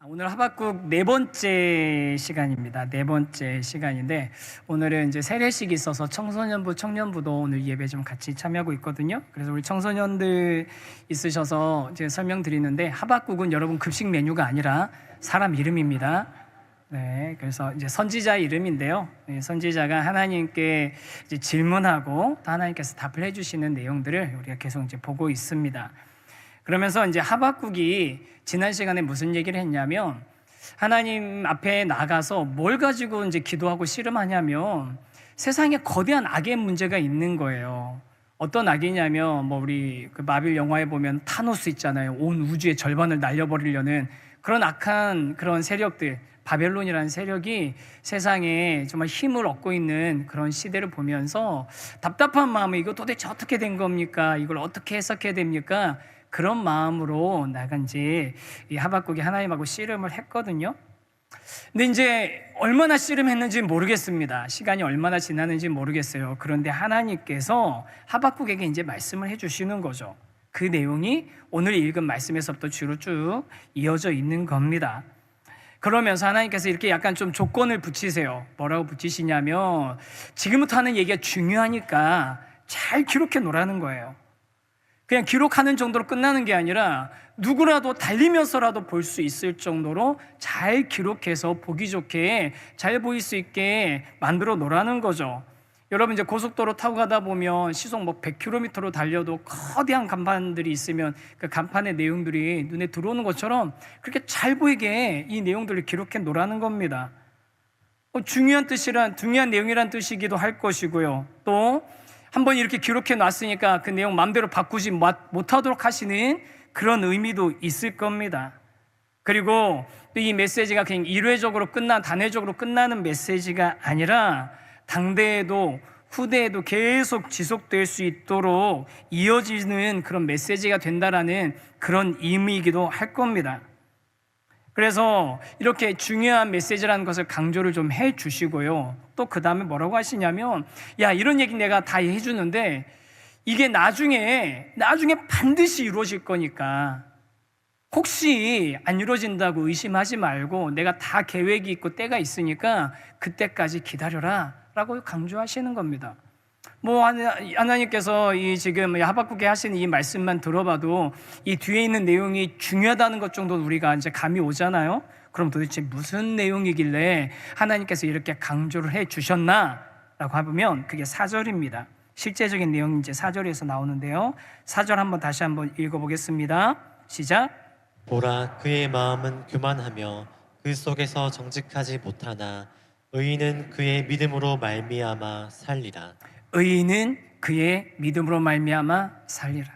오늘 하박국 네 번째 시간입니다. 네 번째 시간인데 오늘은 이제 세례식이 있어서 청소년부, 청년부도 오늘 예배 좀 같이 참여하고 있거든요. 그래서 우리 청소년들 있으셔서 제가 설명드리는데 하박국은 여러분 급식 메뉴가 아니라 사람 이름입니다. 네, 그래서 이제 선지자 이름인데요. 선지자가 하나님께 이제 질문하고 또 하나님께서 답을 해주시는 내용들을 우리가 계속 이제 보고 있습니다. 그러면서 이제 하박국이 지난 시간에 무슨 얘기를 했냐면 하나님 앞에 나가서 뭘 가지고 이제 기도하고 씨름하냐면 세상에 거대한 악의 문제가 있는 거예요. 어떤 악이냐면 우리 그 마빌 영화에 보면 타노스 있잖아요. 온 우주의 절반을 날려버리려는 그런 악한 그런 세력들, 바벨론이라는 세력이 세상에 정말 힘을 얻고 있는 그런 시대를 보면서 답답한 마음에 이거 도대체 어떻게 된 겁니까? 이걸 어떻게 해석해야 됩니까? 그런 마음으로 나간지 이 하박국이 하나님하고 씨름을 했거든요. 근데 이제 얼마나 씨름했는지 모르겠습니다. 시간이 얼마나 지났는지 모르겠어요. 그런데 하나님께서 하박국에게 이제 말씀을 해주시는 거죠. 그 내용이 오늘 읽은 말씀에서부터 주로 쭉 이어져 있는 겁니다. 그러면서 하나님께서 이렇게 약간 좀 조건을 붙이세요. 뭐라고 붙이시냐면 지금부터 하는 얘기가 중요하니까 잘 기록해 놓으라는 거예요. 그냥 기록하는 정도로 끝나는 게 아니라 누구라도 달리면서라도 볼 수 있을 정도로 잘 기록해서 보기 좋게 잘 보일 수 있게 만들어 놓으라는 거죠. 여러분 이제 고속도로 타고 가다 보면 시속 100km로 달려도 거대한 간판들이 있으면 그 간판의 내용들이 눈에 들어오는 것처럼 그렇게 잘 보이게 이 내용들을 기록해 놓으라는 겁니다. 중요한 내용이란 뜻이기도 할 것이고요. 또 한번 이렇게 기록해 놨으니까 그 내용 마음대로 바꾸지 못하도록 하시는 그런 의미도 있을 겁니다. 그리고 또 이 메시지가 그냥 일회적으로 단회적으로 끝나는 메시지가 아니라 당대에도 후대에도 계속 지속될 수 있도록 이어지는 그런 메시지가 된다라는 그런 의미이기도 할 겁니다. 그래서 이렇게 중요한 메시지라는 것을 강조를 좀 해주시고요. 또 그 다음에 뭐라고 하시냐면 이런 얘기 내가 다 해주는데 이게 나중에 반드시 이루어질 거니까 혹시 안 이루어진다고 의심하지 말고 내가 다 계획이 있고 때가 있으니까 그때까지 기다려라 라고 강조하시는 겁니다. 하나님께서 지금 하박국에 하시는 이 말씀만 들어봐도 이 뒤에 있는 내용이 중요하다는 것 정도는 우리가 이제 감이 오잖아요. 그럼 도대체 무슨 내용이길래 하나님께서 이렇게 강조를 해 주셨나? 라고 하면 그게 4절입니다. 실제적인 내용이 이제 4절에서 나오는데요. 4절 다시 한번 읽어보겠습니다. 시작. 보라, 그의 마음은 교만하며 그 속에서 정직하지 못하나 의인은 그의 믿음으로 말미암아 살리라. 의인은 그의 믿음으로 말미암아 살리라.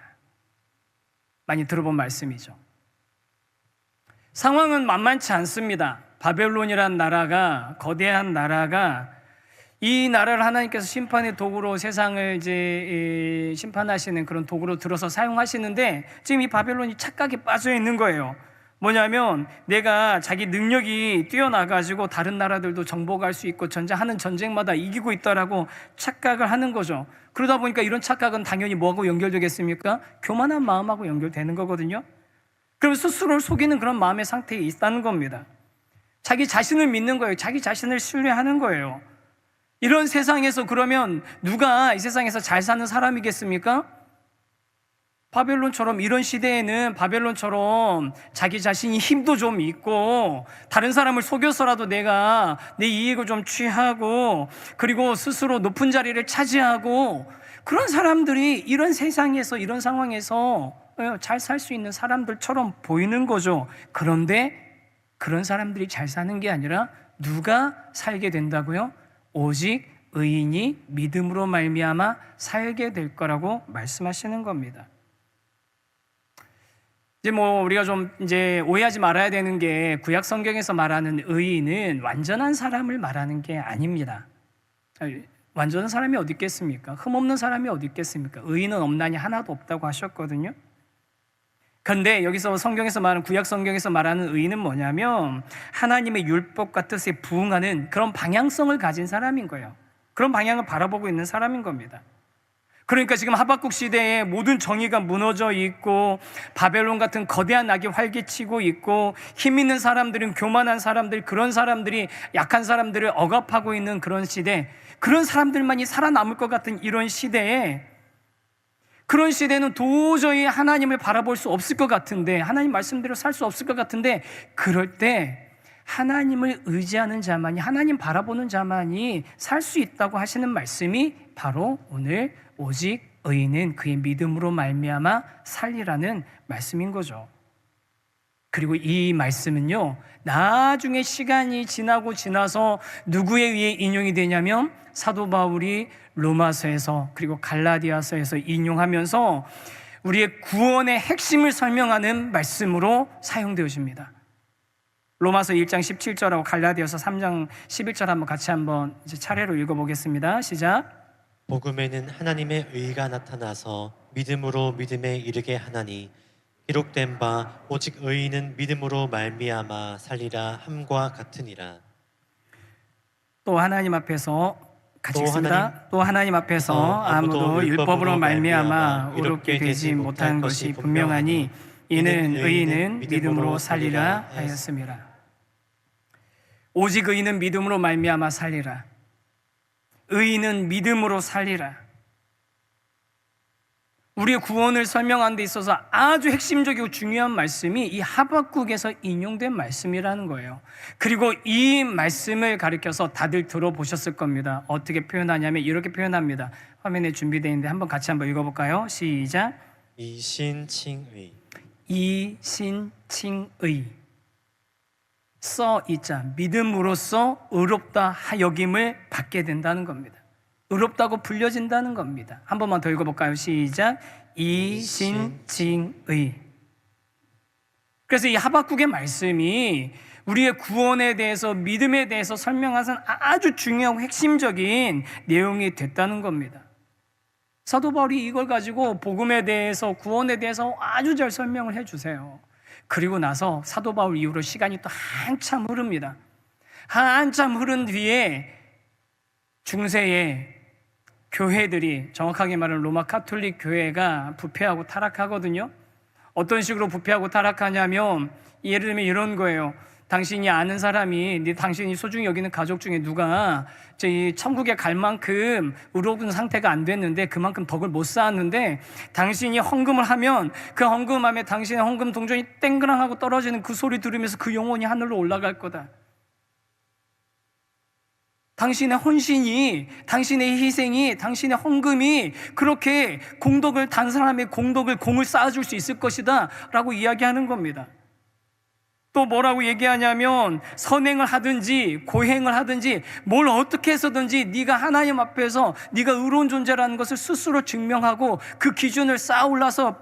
많이 들어본 말씀이죠. 상황은 만만치 않습니다. 바벨론이란 나라가, 거대한 나라가 이 나라를 하나님께서 심판의 도구로 세상을 이제 심판하시는 그런 도구로 들어서 사용하시는데 지금 이 바벨론이 착각에 빠져 있는 거예요. 뭐냐면 내가 자기 능력이 뛰어나가지고 다른 나라들도 정복할 수 있고 하는 전쟁마다 이기고 있다라고 착각을 하는 거죠. 그러다 보니까 이런 착각은 당연히 뭐하고 연결되겠습니까? 교만한 마음하고 연결되는 거거든요. 그럼 스스로를 속이는 그런 마음의 상태에 있다는 겁니다. 자기 자신을 믿는 거예요. 자기 자신을 신뢰하는 거예요. 이런 세상에서 그러면 누가 이 세상에서 잘 사는 사람이겠습니까? 바벨론처럼, 이런 시대에는 바벨론처럼 자기 자신이 힘도 좀 있고 다른 사람을 속여서라도 내가 내 이익을 좀 취하고 그리고 스스로 높은 자리를 차지하고 그런 사람들이 이런 세상에서, 이런 상황에서 잘 살 수 있는 사람들처럼 보이는 거죠. 그런데 그런 사람들이 잘 사는 게 아니라 누가 살게 된다고요? 오직 의인이 믿음으로 말미암아 살게 될 거라고 말씀하시는 겁니다. 이제 우리가 좀 이제 오해하지 말아야 되는 게 구약 성경에서 말하는 의인은 완전한 사람을 말하는 게 아닙니다. 완전한 사람이 어디 있겠습니까? 흠없는 사람이 어디 있겠습니까? 의인은 없나니 하나도 없다고 하셨거든요. 그런데 여기서 성경에서 말하는, 구약 성경에서 말하는 의인은 뭐냐면 하나님의 율법과 뜻에 부응하는 그런 방향성을 가진 사람인 거예요. 그런 방향을 바라보고 있는 사람인 겁니다. 그러니까 지금 하박국 시대에 모든 정의가 무너져 있고 바벨론 같은 거대한 악이 활개치고 있고 힘 있는 사람들은 교만한 사람들, 그런 사람들이 약한 사람들을 억압하고 있는 그런 시대, 그런 사람들만이 살아남을 것 같은 이런 시대에, 그런 시대는 도저히 하나님을 바라볼 수 없을 것 같은데, 하나님 말씀대로 살 수 없을 것 같은데, 그럴 때 하나님을 의지하는 자만이, 하나님 바라보는 자만이 살 수 있다고 하시는 말씀이 바로 오늘 오직 의인은 그의 믿음으로 말미암아 살리라는 말씀인 거죠. 그리고 이 말씀은요, 나중에 시간이 지나서 누구에 의해 인용이 되냐면 사도 바울이 로마서에서 그리고 갈라디아서에서 인용하면서 우리의 구원의 핵심을 설명하는 말씀으로 사용되어집니다. 로마서 1장 17절하고 갈라디아서 3장 11절 한번 이제 차례로 읽어보겠습니다. 시작. 복음에는 하나님의 의가 나타나서 믿음으로 믿음에 이르게 하나니 기록된 바 오직 의인은 믿음으로 말미암아 살리라 함과 같으니라. 또 하나님 앞에서 같이 읽습니다. 또 하나님 앞에서 아무도 율법으로 말미암아 의롭게 되지 못한 것이 분명하니 이는 의인은 믿음으로 살리라 하였습니다. 오직 의인은 믿음으로 말미암아 살리라. 의인은 믿음으로 살리라. 우리의 구원을 설명하는 데 있어서 아주 핵심적이고 중요한 말씀이 이 하박국에서 인용된 말씀이라는 거예요. 그리고 이 말씀을 가리켜서 다들 들어보셨을 겁니다. 어떻게 표현하냐면 이렇게 표현합니다. 화면에 준비되어 있는데 같이 한번 읽어볼까요? 시작. 이신칭의. 이신칭의. 이자 믿음으로써 의롭다 여김을 받게 된다는 겁니다. 의롭다고 불려진다는 겁니다. 한 번만 더 읽어볼까요? 시작. 이신칭의. 그래서 이 하박국의 말씀이 우리의 구원에 대해서, 믿음에 대해서 설명하는 아주 중요하고 핵심적인 내용이 됐다는 겁니다. 사도 바울이 이걸 가지고 복음에 대해서, 구원에 대해서 아주 잘 설명을 해주세요. 그리고 나서 사도 바울 이후로 시간이 또 한참 흐릅니다. 한참 흐른 뒤에 중세에 교회들이, 정확하게 말하면 로마 카톨릭 교회가 부패하고 타락하거든요. 어떤 식으로 부패하고 타락하냐면 예를 들면 이런 거예요. 당신이 아는 사람이, 당신이 소중히 여기는 가족 중에 누가 저희 천국에 갈 만큼 의로운 상태가 안 됐는데 그만큼 덕을 못 쌓았는데 당신이 헌금을 하면 그 헌금함에 당신의 헌금 동전이 땡그랑하고 떨어지는 그 소리 들으면서 그 영혼이 하늘로 올라갈 거다. 당신의 헌신이, 당신의 희생이, 당신의 헌금이 그렇게 공덕을, 단 사람의 공을 쌓아줄 수 있을 것이다 라고 이야기하는 겁니다. 또 뭐라고 얘기하냐면 선행을 하든지 고행을 하든지 뭘 어떻게 해서든지 네가 하나님 앞에서 네가 의로운 존재라는 것을 스스로 증명하고 그 기준을 쌓아 올라서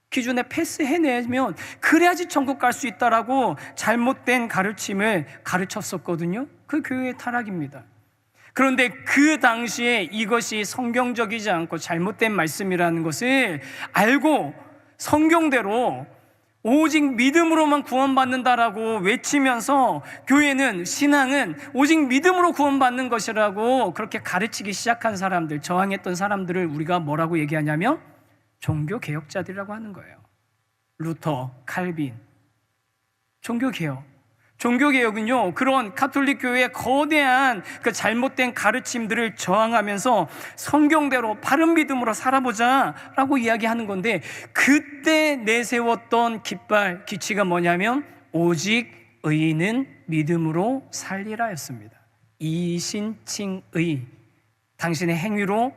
기준에 패스해내면 그래야지 천국 갈 수 있다라고 잘못된 가르침을 가르쳤었거든요. 그 교회의 타락입니다. 그런데 그 당시에 이것이 성경적이지 않고 잘못된 말씀이라는 것을 알고 성경대로 오직 믿음으로만 구원받는다라고 외치면서 교회는, 신앙은 오직 믿음으로 구원받는 것이라고 그렇게 가르치기 시작한 사람들, 저항했던 사람들을 우리가 뭐라고 얘기하냐면 종교개혁자들이라고 하는 거예요. 루터, 칼빈. 종교개혁은요, 그런 카톨릭 교회의 거대한 그 잘못된 가르침들을 저항하면서 성경대로 바른 믿음으로 살아보자 라고 이야기하는 건데, 그때 내세웠던 기치가 뭐냐면 오직 의인은 믿음으로 살리라 였습니다. 이신칭의. 당신의 행위로,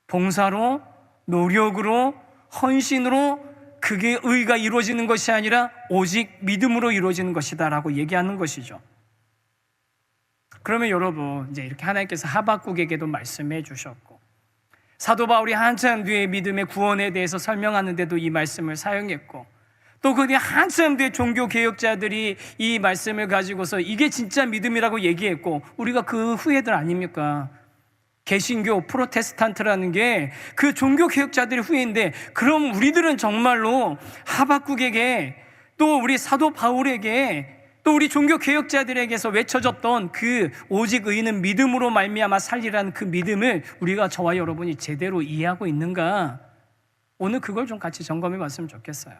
봉사로, 노력으로, 헌신으로 그게 의가 이루어지는 것이 아니라 오직 믿음으로 이루어지는 것이다 라고 얘기하는 것이죠. 그러면 여러분, 이제 이렇게 하나님께서 하박국에게도 말씀해 주셨고 사도 바울이 한참 뒤에 믿음의 구원에 대해서 설명하는데도 이 말씀을 사용했고 또 그 뒤에 한참 뒤에 종교개혁자들이 이 말씀을 가지고서 이게 진짜 믿음이라고 얘기했고 우리가 그 후예들 아닙니까? 개신교, 프로테스탄트라는 게 그 종교개혁자들의 후예인데, 그럼 우리들은 정말로 하박국에게 또 우리 사도 바울에게 또 우리 종교 개혁자들에게서 외쳐졌던 그 오직 의인은 믿음으로 말미암아 살리라는 그 믿음을 우리가 저와 여러분이 제대로 이해하고 있는가? 오늘 그걸 좀 같이 점검해 봤으면 좋겠어요.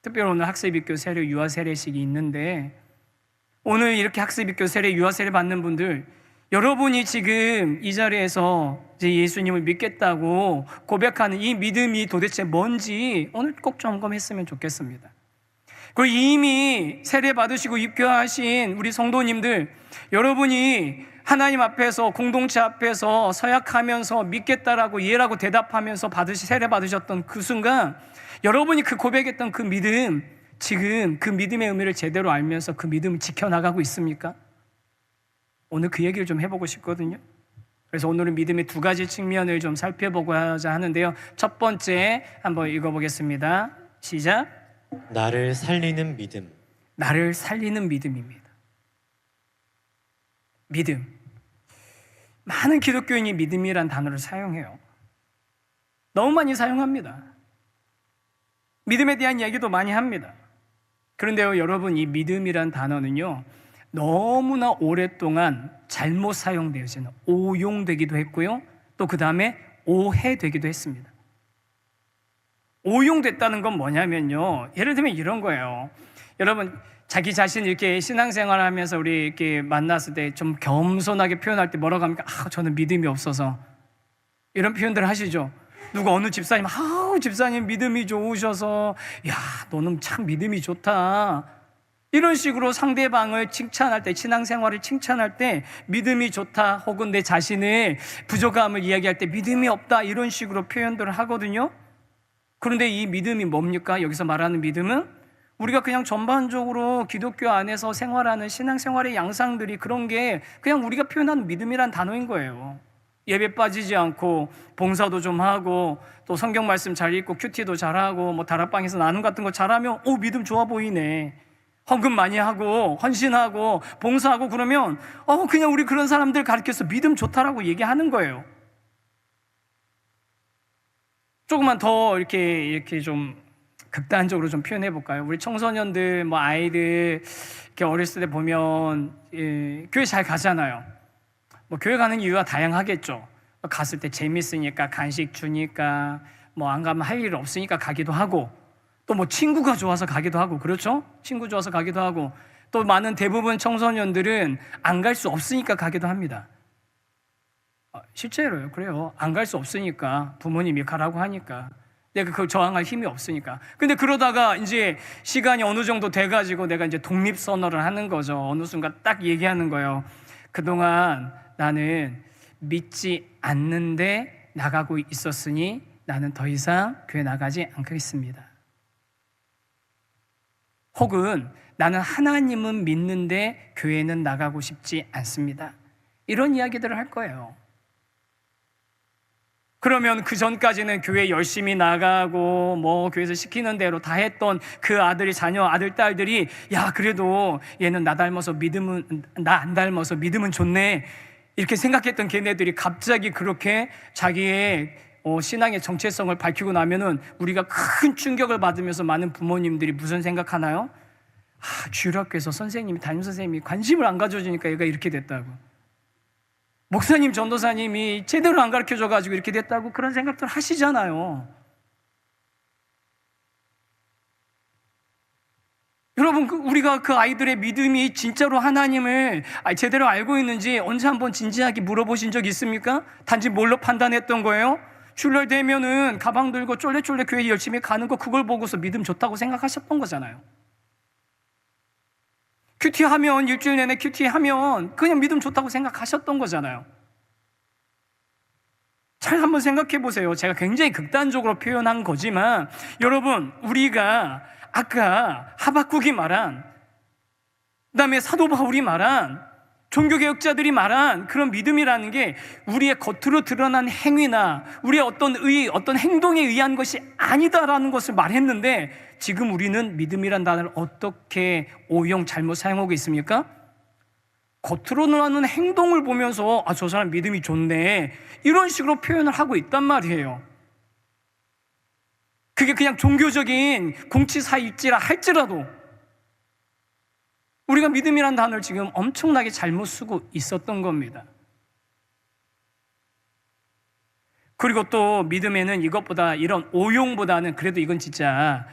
특별히 오늘 학습입교 세례 유아 세례식이 있는데, 오늘 이렇게 학습입교 세례 유아 세례 받는 분들, 여러분이 지금 이 자리에서 이제 예수님을 믿겠다고 고백하는 이 믿음이 도대체 뭔지 오늘 꼭 점검했으면 좋겠습니다. 그리고 이미 세례 받으시고 입교하신 우리 성도님들, 여러분이 하나님 앞에서 공동체 앞에서 서약하면서 믿겠다라고 예라고 대답하면서 세례 받으셨던 그 순간, 여러분이 그 고백했던 그 믿음, 지금 그 믿음의 의미를 제대로 알면서 그 믿음을 지켜나가고 있습니까? 오늘 그 얘기를 좀 해보고 싶거든요. 그래서 오늘은 믿음의 두 가지 측면을 좀 살펴보고자 하는데요. 첫 번째 한번 읽어보겠습니다. 시작. 나를 살리는 믿음. 나를 살리는 믿음입니다. 믿음. 많은 기독교인이 믿음이란 단어를 사용해요. 너무 많이 사용합니다. 믿음에 대한 이야기도 많이 합니다. 그런데요, 여러분, 이 믿음이란 단어는요, 너무나 오랫동안 잘못 사용되어지는, 오용되기도 했고요, 또 그 다음에 오해되기도 했습니다. 오용됐다는 건 뭐냐면요, 예를 들면 이런 거예요. 여러분, 자기 자신 이렇게 신앙생활 하면서 우리 이렇게 만났을 때 좀 겸손하게 표현할 때 뭐라고 합니까? 저는 믿음이 없어서. 이런 표현들 하시죠. 누가 어느 집사님, 집사님 믿음이 좋으셔서, 야, 너는 참 믿음이 좋다. 이런 식으로 상대방을 칭찬할 때, 신앙생활을 칭찬할 때 믿음이 좋다, 혹은 내 자신의 부족함을 이야기할 때 믿음이 없다, 이런 식으로 표현들을 하거든요. 그런데 이 믿음이 뭡니까? 여기서 말하는 믿음은 우리가 그냥 전반적으로 기독교 안에서 생활하는 신앙생활의 양상들이, 그런 게 그냥 우리가 표현하는 믿음이란 단어인 거예요. 예배 빠지지 않고 봉사도 좀 하고, 또 성경 말씀 잘 읽고 큐티도 잘하고, 뭐 다락방에서 나눔 같은 거 잘하면 믿음 좋아 보이네. 헌금 많이 하고 헌신하고 봉사하고 그러면 그냥 우리 그런 사람들 가르쳐서 믿음 좋다라고 얘기하는 거예요. 조금만 더 이렇게 좀 극단적으로 좀 표현해 볼까요? 우리 청소년들, 뭐 아이들 이렇게 어렸을 때 보면 교회 잘 가잖아요. 뭐 교회 가는 이유가 다양하겠죠. 갔을 때 재밌으니까, 간식 주니까, 뭐 안 가면 할 일 없으니까 가기도 하고, 또 뭐 친구가 좋아서 가기도 하고, 그렇죠? 친구 좋아서 가기도 하고, 또 많은 대부분 청소년들은 안 갈 수 없으니까 가기도 합니다. 실제로요, 그래요. 안 갈 수 없으니까, 부모님이 가라고 하니까, 내가 그걸 저항할 힘이 없으니까. 근데 그러다가 이제 시간이 어느 정도 돼가지고 내가 이제 독립선언을 하는 거죠. 어느 순간 딱 얘기하는 거예요. 그동안 나는 믿지 않는데 나가고 있었으니 나는 더 이상 교회 나가지 않겠습니다. 혹은 나는 하나님은 믿는데 교회는 나가고 싶지 않습니다. 이런 이야기들을 할 거예요. 그러면 그 전까지는 교회 열심히 나가고 뭐 교회에서 시키는 대로 다 했던 그 아들이, 자녀, 아들, 딸들이, 야, 그래도 얘는 나 닮아서 믿음은, 나 안 닮아서 믿음은 좋네, 이렇게 생각했던 걔네들이 갑자기 그렇게 자기의 신앙의 정체성을 밝히고 나면은 우리가 큰 충격을 받으면서 많은 부모님들이 무슨 생각하나요? 주일학교에서 선생님이, 담임선생님이 관심을 안 가져주니까 얘가 이렇게 됐다고, 목사님, 전도사님이 제대로 안 가르쳐줘가지고 이렇게 됐다고, 그런 생각들 하시잖아요. 여러분, 우리가 그 아이들의 믿음이 진짜로 하나님을 제대로 알고 있는지 언제 한번 진지하게 물어보신 적 있습니까? 단지 뭘로 판단했던 거예요? 주일날 되면은 가방 들고 쫄래쫄래 교회 열심히 가는 거, 그걸 보고서 믿음 좋다고 생각하셨던 거잖아요. 큐티하면, 일주일 내내 큐티하면 그냥 믿음 좋다고 생각하셨던 거잖아요. 잘 한번 생각해 보세요. 제가 굉장히 극단적으로 표현한 거지만, 여러분, 우리가 아까 하박국이 말한, 그다음에 사도 바울이 말한, 종교개혁자들이 말한 그런 믿음이라는 게 우리의 겉으로 드러난 행위나 우리의 어떤 행동에 의한 것이 아니다라는 것을 말했는데, 지금 우리는 믿음이란 단어를 어떻게 오용 잘못 사용하고 있습니까? 겉으로 나오는 행동을 보면서 저 사람 믿음이 좋네, 이런 식으로 표현을 하고 있단 말이에요. 그게 그냥 종교적인 공치사일지라 할지라도 우리가 믿음이란 단어를 지금 엄청나게 잘못 쓰고 있었던 겁니다. 그리고 또 믿음에는 이것보다 이런 오용보다는 그래도 이건 진짜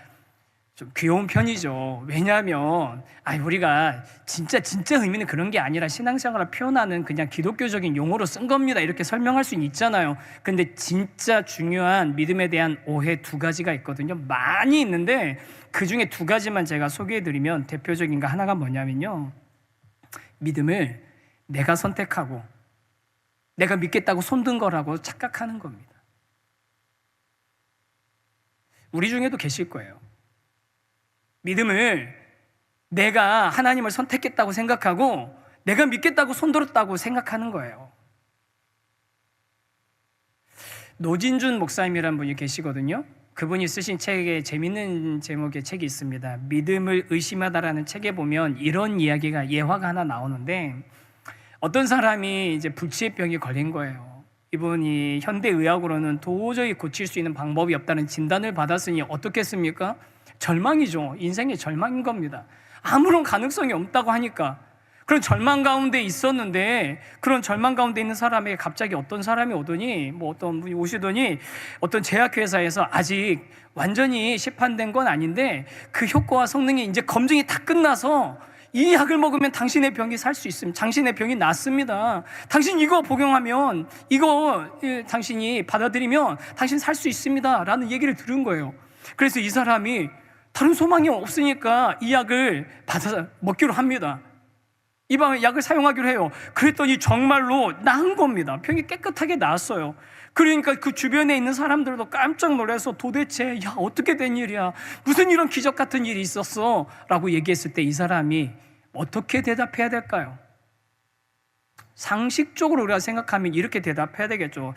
좀 귀여운 편이죠. 왜냐하면 우리가 진짜 의미는 그런 게 아니라 신앙생활을 표현하는 그냥 기독교적인 용어로 쓴 겁니다, 이렇게 설명할 수 있잖아요. 근데 진짜 중요한 믿음에 대한 오해 두 가지가 있거든요. 많이 있는데 그 중에 두 가지만 제가 소개해드리면 대표적인 거 하나가 뭐냐면요, 믿음을 내가 선택하고 내가 믿겠다고 손든 거라고 착각하는 겁니다. 우리 중에도 계실 거예요. 믿음을 내가 하나님을 선택했다고 생각하고 내가 믿겠다고 손들었다고 생각하는 거예요. 노진준 목사님이라는 분이 계시거든요. 그분이 쓰신 책에 재밌는 제목의 책이 있습니다. 믿음을 의심하다라는 책에 보면 이런 이야기가, 예화가 하나 나오는데, 어떤 사람이 이제 불치병에 걸린 거예요. 이분이 현대의학으로는 도저히 고칠 수 있는 방법이 없다는 진단을 받았으니 어떻게 했습니까? 절망이죠. 인생의 절망인 겁니다. 아무런 가능성이 없다고 하니까. 그런 절망 가운데 있었는데, 그런 절망 가운데 있는 사람에게 갑자기 어떤 사람이 오더니, 어떤 분이 오시더니, 어떤 제약회사에서 아직 완전히 시판된 건 아닌데 그 효과와 성능이 이제 검증이 다 끝나서 이 약을 먹으면 당신의 병이 살 수 있습니다. 당신의 병이 낫습니다. 당신 이거 복용하면, 이거 당신이 받아들이면 당신 살 수 있습니다 라는 얘기를 들은 거예요. 그래서 이 사람이 다른 소망이 없으니까 이 약을 받아서 먹기로 합니다. 이 약을 사용하기로 해요. 그랬더니 정말로 나은 겁니다. 병이 깨끗하게 나았어요. 그러니까 그 주변에 있는 사람들도 깜짝 놀라서 도대체 어떻게 된 일이야, 무슨 이런 기적 같은 일이 있었어 라고 얘기했을 때 이 사람이 어떻게 대답해야 될까요? 상식적으로 우리가 생각하면 이렇게 대답해야 되겠죠.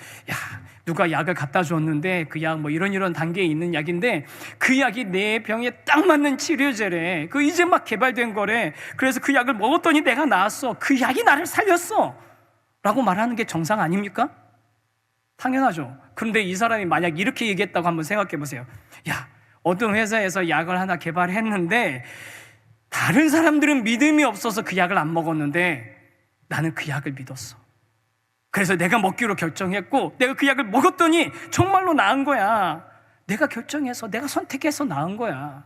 누가 약을 갖다 줬는데 그 약 이런 단계에 있는 약인데 그 약이 내 병에 딱 맞는 치료제래. 그 이제 막 개발된 거래. 그래서 그 약을 먹었더니 내가 나았어. 그 약이 나를 살렸어 라고 말하는 게 정상 아닙니까? 당연하죠. 그런데 이 사람이 만약 이렇게 얘기했다고 한번 생각해 보세요. 어떤 회사에서 약을 하나 개발했는데 다른 사람들은 믿음이 없어서 그 약을 안 먹었는데 나는 그 약을 믿었어. 그래서 내가 먹기로 결정했고 내가 그 약을 먹었더니 정말로 나은 거야. 내가 결정해서, 내가 선택해서 나은 거야.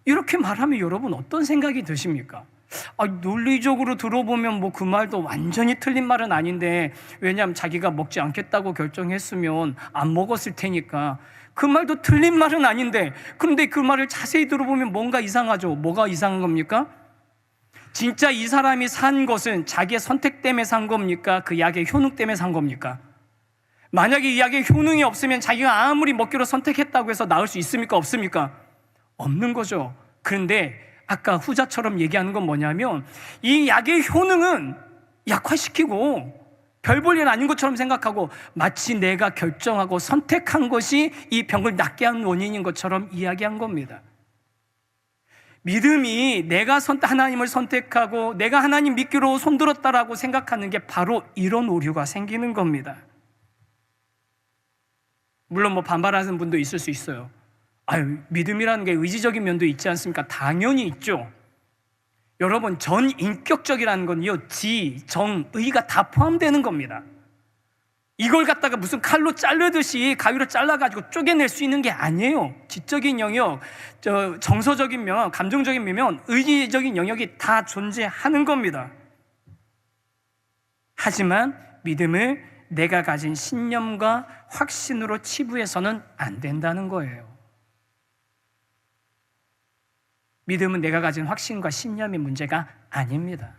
이렇게 말하면 여러분 어떤 생각이 드십니까? 논리적으로 들어보면 그 말도 완전히 틀린 말은 아닌데, 왜냐하면 자기가 먹지 않겠다고 결정했으면 안 먹었을 테니까 그 말도 틀린 말은 아닌데, 그런데 그 말을 자세히 들어보면 뭔가 이상하죠. 뭐가 이상한 겁니까? 진짜 이 사람이 산 것은 자기의 선택 때문에 산 겁니까? 그 약의 효능 때문에 산 겁니까? 만약에 이 약의 효능이 없으면 자기가 아무리 먹기로 선택했다고 해서 나을 수 있습니까? 없습니까? 없는 거죠. 그런데 아까 후자처럼 얘기하는 건 뭐냐면, 이 약의 효능은 약화시키고 별 볼 일 아닌 것처럼 생각하고 마치 내가 결정하고 선택한 것이 이 병을 낫게 한 원인인 것처럼 이야기한 겁니다. 믿음이 내가 하나님을 선택하고 내가 하나님 믿기로 손들었다라고 생각하는 게 바로 이런 오류가 생기는 겁니다. 물론 반발하는 분도 있을 수 있어요. 믿음이라는 게 의지적인 면도 있지 않습니까? 당연히 있죠. 여러분, 전인격적이라는 건요, 지, 정, 의가 다 포함되는 겁니다. 이걸 갖다가 무슨 칼로 자르듯이 가위로 잘라가지고 쪼개낼 수 있는 게 아니에요. 지적인 영역, 정서적인 면, 감정적인 면, 의지적인 영역이 다 존재하는 겁니다. 하지만 믿음을 내가 가진 신념과 확신으로 치부해서는 안 된다는 거예요. 믿음은 내가 가진 확신과 신념이 문제가 아닙니다.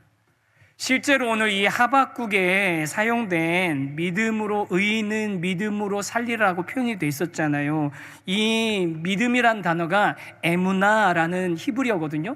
실제로 오늘 이 하박국에 사용된 믿음으로, 의인은 믿음으로 살리라고 표현이 돼 있었잖아요. 이 믿음이란 단어가 에무나라는 히브리어거든요.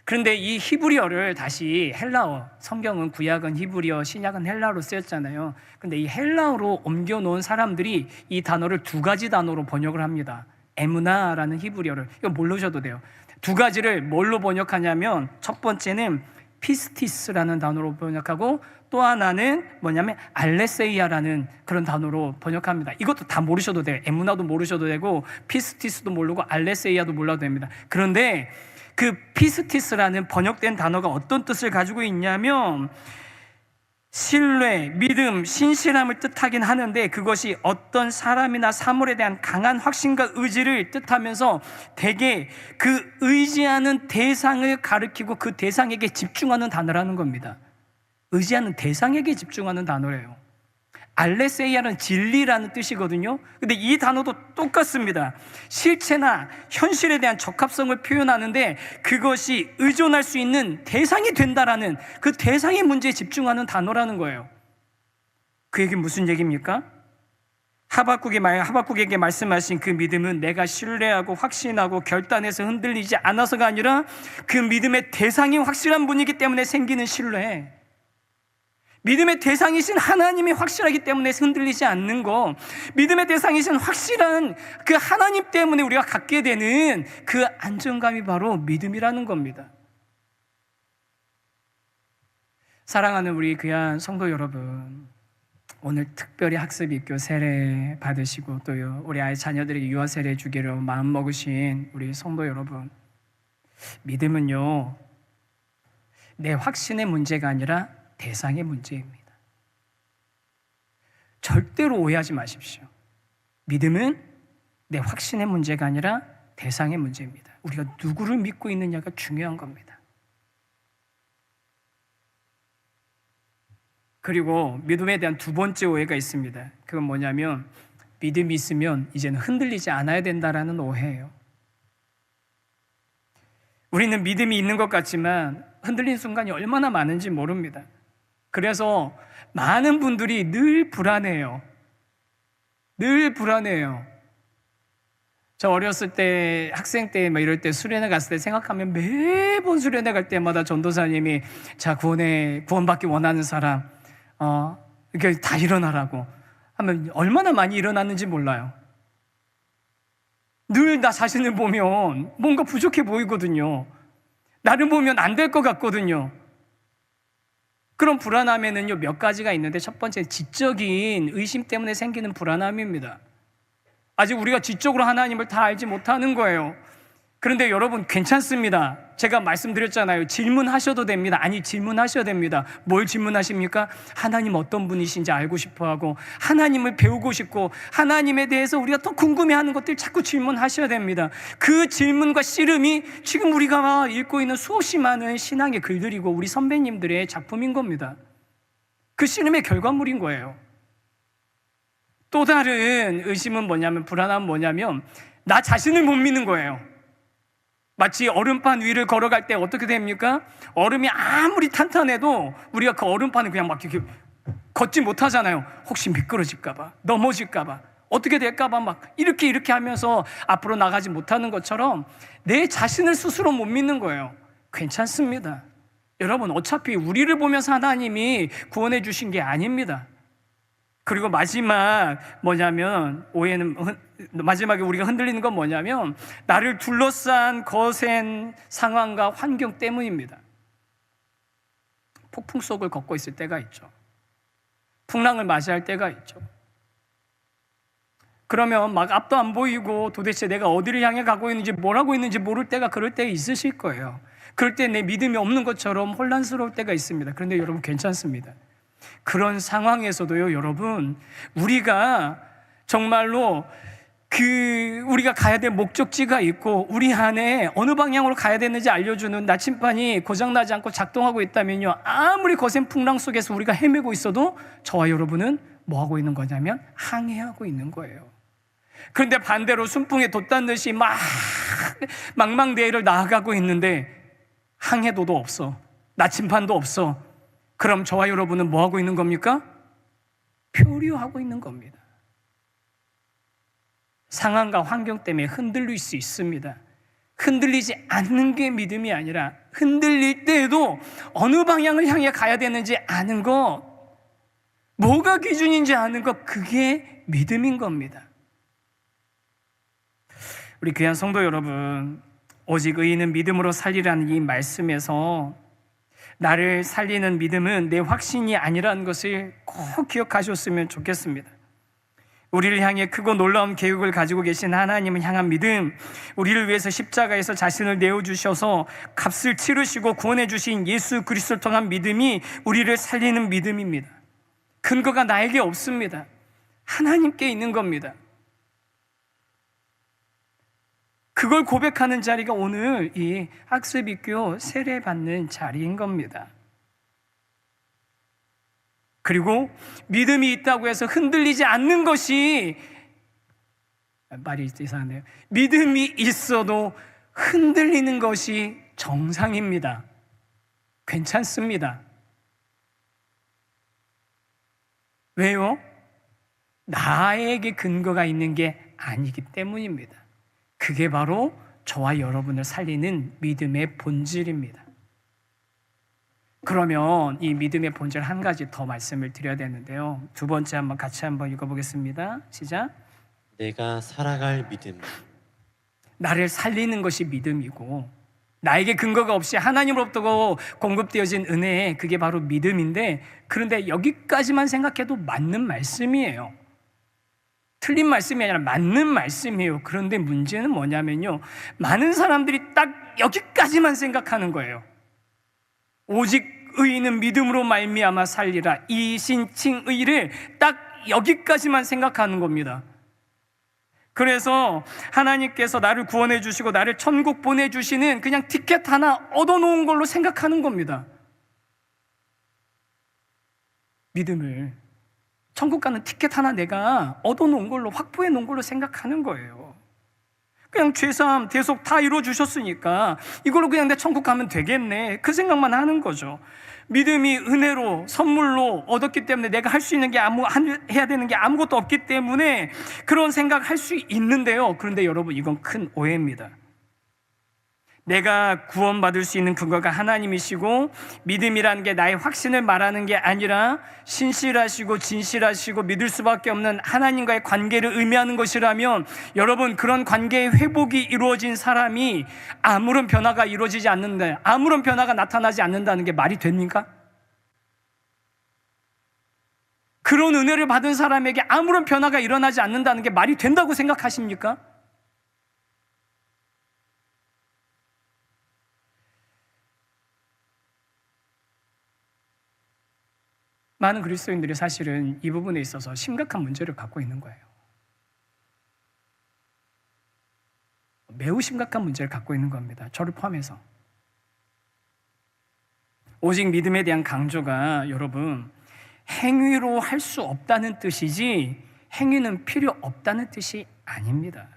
그런데 이 히브리어를 다시 헬라어, 성경은 구약은 히브리어, 신약은 헬라어로 쓰였잖아요. 근데 이 헬라어로 옮겨놓은 사람들이 이 단어를 두 가지 단어로 번역을 합니다. 에무나라는 히브리어를. 이거 모르셔도 돼요. 두 가지를 뭘로 번역하냐면, 첫 번째는 피스티스라는 단어로 번역하고 또 하나는 뭐냐면 알레세이아라는 그런 단어로 번역합니다. 이것도 다 모르셔도 돼요. 에무나도 모르셔도 되고 피스티스도 모르고 알레세이아도 몰라도 됩니다. 그런데 그 피스티스라는 번역된 단어가 어떤 뜻을 가지고 있냐면 신뢰, 믿음, 신실함을 뜻하긴 하는데 그것이 어떤 사람이나 사물에 대한 강한 확신과 의지를 뜻하면서 대개 그 의지하는 대상을 가리키고 그 대상에게 집중하는 단어라는 겁니다. 의지하는 대상에게 집중하는 단어래요. 알레세이아는 진리라는 뜻이거든요. 근데 이 단어도 똑같습니다. 실체나 현실에 대한 적합성을 표현하는데 그것이 의존할 수 있는 대상이 된다라는 그 대상의 문제에 집중하는 단어라는 거예요. 그 얘기 무슨 얘기입니까? 하박국에게 말씀하신 그 믿음은 내가 신뢰하고 확신하고 결단해서 흔들리지 않아서가 아니라 그 믿음의 대상이 확실한 분이기 때문에 생기는 신뢰, 믿음의 대상이신 하나님이 확실하기 때문에 흔들리지 않는 거, 믿음의 대상이신 확실한 그 하나님 때문에 우리가 갖게 되는 그 안정감이 바로 믿음이라는 겁니다. 사랑하는 우리 귀한 성도 여러분, 오늘 특별히 학습입교 세례 받으시고 또 우리 아이 자녀들에게 유아 세례 주기로 마음먹으신 우리 성도 여러분, 믿음은요 내 확신의 문제가 아니라 대상의 문제입니다. 절대로 오해하지 마십시오. 믿음은 내 확신의 문제가 아니라 대상의 문제입니다. 우리가 누구를 믿고 있느냐가 중요한 겁니다. 그리고 믿음에 대한 두 번째 오해가 있습니다. 그건 뭐냐면 믿음이 있으면 이제는 흔들리지 않아야 된다라는 오해예요. 우리는 믿음이 있는 것 같지만 흔들리는 순간이 얼마나 많은지 모릅니다. 그래서 많은 분들이 늘 불안해요. 늘 불안해요. 저 어렸을 때 학생 때 이럴 때 수련회 갔을 때 생각하면 매번 수련회 갈 때마다 전도사님이 자 구원받기 원하는 사람 이렇게 다 일어나라고 하면 얼마나 많이 일어났는지 몰라요. 늘 나 자신을 보면 뭔가 부족해 보이거든요. 나를 보면 안 될 것 같거든요. 그런 불안함에는요 몇 가지가 있는데 첫 번째 지적인 의심 때문에 생기는 불안함입니다. 아직 우리가 지적으로 하나님을 다 알지 못하는 거예요. 그런데 여러분 괜찮습니다. 제가 말씀드렸잖아요. 질문하셔도 됩니다. 아니 질문하셔야 됩니다. 뭘 질문하십니까? 하나님 어떤 분이신지 알고 싶어하고 하나님을 배우고 싶고 하나님에 대해서 우리가 더 궁금해하는 것들 자꾸 질문하셔야 됩니다. 그 질문과 씨름이 지금 우리가 읽고 있는 수없이 많은 신앙의 글들이고 우리 선배님들의 작품인 겁니다. 그 씨름의 결과물인 거예요. 또 다른 의심은 뭐냐면 불안함은 뭐냐면 나 자신을 못 믿는 거예요. 마치 얼음판 위를 걸어갈 때 어떻게 됩니까? 얼음이 아무리 탄탄해도 우리가 그 얼음판을 그냥 막 이렇게 걷지 못하잖아요. 혹시 미끄러질까봐, 넘어질까봐, 어떻게 될까봐 막 이렇게 하면서 앞으로 나가지 못하는 것처럼 내 자신을 스스로 못 믿는 거예요. 괜찮습니다. 여러분 어차피 우리를 보면서 하나님이 구원해 주신 게 아닙니다. 그리고 마지막 뭐냐면 마지막에 우리가 흔들리는 건 뭐냐면 나를 둘러싼 거센 상황과 환경 때문입니다. 폭풍 속을 걷고 있을 때가 있죠. 풍랑을 맞이할 때가 있죠. 그러면 막 앞도 안 보이고 도대체 내가 어디를 향해 가고 있는지 뭘 하고 있는지 모를 때가 그럴 때 있으실 거예요. 그럴 때 내 믿음이 없는 것처럼 혼란스러울 때가 있습니다. 그런데 여러분 괜찮습니다. 그런 상황에서도요, 여러분, 우리가 정말로 우리가 가야 될 목적지가 있고 우리 안에 어느 방향으로 가야 되는지 알려주는 나침반이 고장나지 않고 작동하고 있다면요, 아무리 거센 풍랑 속에서 우리가 헤매고 있어도 저와 여러분은 뭐 하고 있는 거냐면 항해하고 있는 거예요. 그런데 반대로 순풍에 돛단 듯이 막 망망대해를 나아가고 있는데 항해도도 없어, 나침반도 없어. 그럼 저와 여러분은 뭐 하고 있는 겁니까? 표류하고 있는 겁니다. 상황과 환경 때문에 흔들릴 수 있습니다. 흔들리지 않는 게 믿음이 아니라 흔들릴 때에도 어느 방향을 향해 가야 되는지 아는 것, 뭐가 기준인지 아는 것, 그게 믿음인 겁니다. 우리 귀한 성도 여러분, 오직 의인은 믿음으로 살리라는 이 말씀에서 나를 살리는 믿음은 내 확신이 아니라는 것을 꼭 기억하셨으면 좋겠습니다. 우리를 향해 크고 놀라운 계획을 가지고 계신 하나님을 향한 믿음, 우리를 위해서 십자가에서 자신을 내어주셔서 값을 치르시고 구원해 주신 예수 그리스도를 통한 믿음이 우리를 살리는 믿음입니다. 근거가 나에게 없습니다. 하나님께 있는 겁니다. 그걸 고백하는 자리가 오늘 이 학습입교 세례받는 자리인 겁니다. 그리고 믿음이 있다고 해서 흔들리지 않는 것이, 말이 이상한데요, 믿음이 있어도 흔들리는 것이 정상입니다. 괜찮습니다. 왜요? 나에게 근거가 있는 게 아니기 때문입니다. 그게 바로 저와 여러분을 살리는 믿음의 본질입니다. 그러면 이 믿음의 본질 한 가지 더 말씀을 드려야 되는데요. 두 번째 한번 같이 한번 읽어보겠습니다. 시작. 내가 살아갈 믿음. 나를 살리는 것이 믿음이고, 나에게 근거가 없이 하나님으로부터 공급되어진 은혜, 그게 바로 믿음인데, 그런데 여기까지만 생각해도 맞는 말씀이에요. 틀린 말씀이 아니라 맞는 말씀이에요. 그런데 문제는 뭐냐면요, 많은 사람들이 딱 여기까지만 생각하는 거예요. 오직 의인은 믿음으로 말미암아 살리라, 이 신칭의를 딱 여기까지만 생각하는 겁니다. 그래서 하나님께서 나를 구원해 주시고 나를 천국 보내주시는 그냥 티켓 하나 얻어놓은 걸로 생각하는 겁니다. 믿음을, 천국 가는 티켓 하나 내가 얻어놓은 걸로, 확보해 놓은 걸로 생각하는 거예요. 그냥 죄사함, 대속 다 이루어주셨으니까 이걸로 그냥 내 천국 가면 되겠네, 그 생각만 하는 거죠. 믿음이 은혜로, 선물로 얻었기 때문에 내가 할 수 있는 게 해야 되는 게 아무것도 없기 때문에 그런 생각할 수 있는데요. 그런데 여러분, 이건 큰 오해입니다. 내가 구원받을 수 있는 근거가 하나님이시고, 믿음이라는 게 나의 확신을 말하는 게 아니라 신실하시고 진실하시고 믿을 수밖에 없는 하나님과의 관계를 의미하는 것이라면, 여러분, 그런 관계의 회복이 이루어진 사람이 아무런 변화가 이루어지지 않는다, 아무런 변화가 나타나지 않는다는 게 말이 됩니까? 그런 은혜를 받은 사람에게 아무런 변화가 일어나지 않는다는 게 말이 된다고 생각하십니까? 많은 그리스도인들이 사실은 이 부분에 있어서 심각한 문제를 갖고 있는 거예요. 매우 심각한 문제를 갖고 있는 겁니다. 저를 포함해서. 오직 믿음에 대한 강조가, 여러분, 행위로 할 수 없다는 뜻이지 행위는 필요 없다는 뜻이 아닙니다.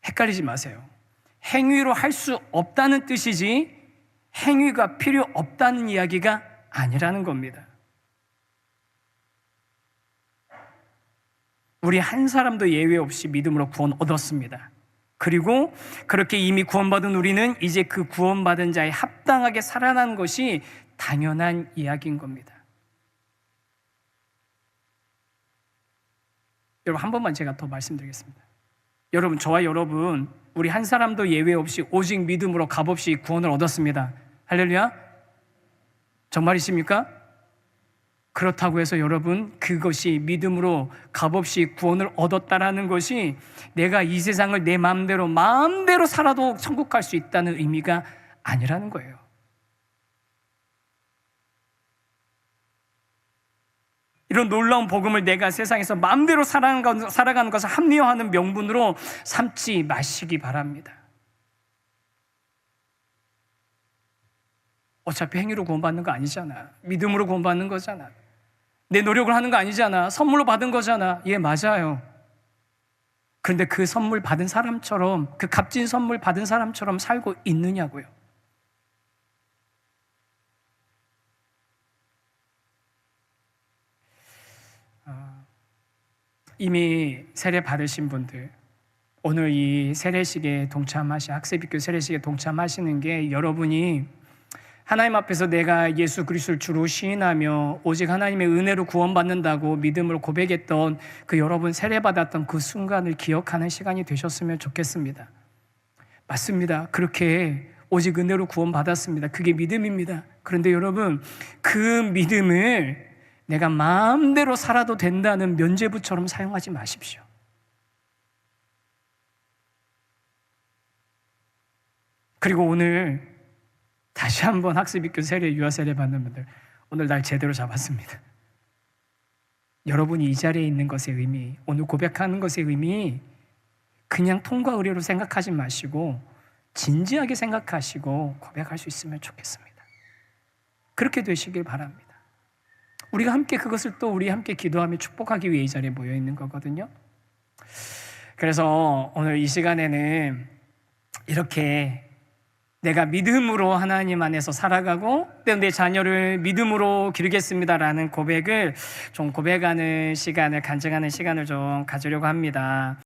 헷갈리지 마세요. 행위로 할 수 없다는 뜻이지 행위가 필요 없다는 이야기가 아니라는 겁니다. 우리 한 사람도 예외 없이 믿음으로 구원 얻었습니다. 그리고 그렇게 이미 구원받은 우리는 이제 그 구원받은 자에 합당하게 살아나는 것이 당연한 이야기인 겁니다. 여러분, 한 번만 제가 더 말씀드리겠습니다. 여러분, 저와 여러분, 우리 한 사람도 예외 없이 오직 믿음으로 값없이 구원을 얻었습니다. 할렐루야? 정말이십니까? 그렇다고 해서 여러분, 그것이 믿음으로 값없이 구원을 얻었다라는 것이 내가 이 세상을 내 마음대로 살아도 천국 갈 수 있다는 의미가 아니라는 거예요. 이런 놀라운 복음을 내가 세상에서 마음대로 살아가는 것을 합리화하는 명분으로 삼지 마시기 바랍니다. 어차피 행위로 구원받는 거 아니잖아. 믿음으로 구원받는 거잖아. 내 노력을 하는 거 아니잖아. 선물로 받은 거잖아. 예, 맞아요. 그런데 그 선물 받은 사람처럼, 그 값진 선물 받은 사람처럼 살고 있느냐고요. 이미 세례 받으신 분들, 오늘 이 세례식에 동참하시, 학습입교 세례식에 동참하시는 게, 여러분이 하나님 앞에서 내가 예수 그리스도를 주로 시인하며 오직 하나님의 은혜로 구원받는다고 믿음으로 고백했던 그 여러분, 세례받았던 그 순간을 기억하는 시간이 되셨으면 좋겠습니다. 맞습니다. 그렇게 오직 은혜로 구원받았습니다. 그게 믿음입니다. 그런데 여러분, 그 믿음을 내가 마음대로 살아도 된다는 면죄부처럼 사용하지 마십시오. 그리고 오늘 다시 한번 학습입교 세례, 유아 세례 받는 분들, 오늘 날 제대로 잡았습니다. 여러분이 이 자리에 있는 것의 의미, 오늘 고백하는 것의 의미, 그냥 통과 의례로 생각하지 마시고 진지하게 생각하시고 고백할 수 있으면 좋겠습니다. 그렇게 되시길 바랍니다. 우리가 함께 그것을 또 우리 함께 기도하며 축복하기 위해 이 자리에 모여 있는 거거든요. 그래서 오늘 이 시간에는 이렇게 내가 믿음으로 하나님 안에서 살아가고 내 자녀를 믿음으로 기르겠습니다라는 고백을 좀 고백하는 시간을, 간증하는 시간을 좀 가지려고 합니다.